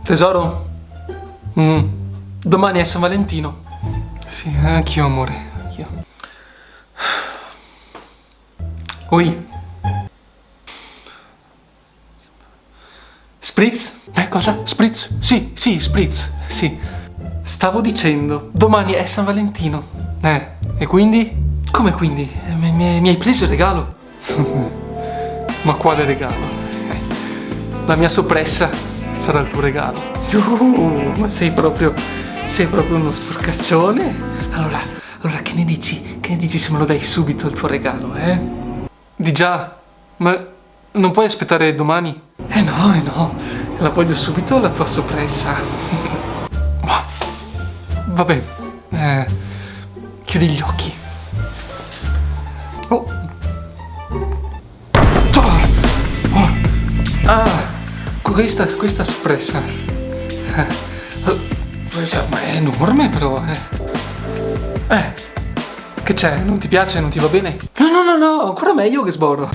Tesoro? Domani è San Valentino. Sì, anch'io, amore, anch'io. Oi. Spritz? Cosa? Spritz? Sì, Spritz, sì. Stavo dicendo, domani è San Valentino. E quindi? Come quindi? Mi hai preso il regalo? Ma quale regalo? La mia soppressa sarà il tuo regalo. Ma sei proprio uno sporcaccione. Allora, che ne dici? Che ne dici se me lo dai subito il tuo regalo, Di già, ma non puoi aspettare domani? No, la voglio subito la tua soppressa. Vabbè, chiudi gli occhi. Questa soppressa. Ma è enorme però, Che c'è? Non ti piace? Non ti va bene? No, ancora meglio che sboro.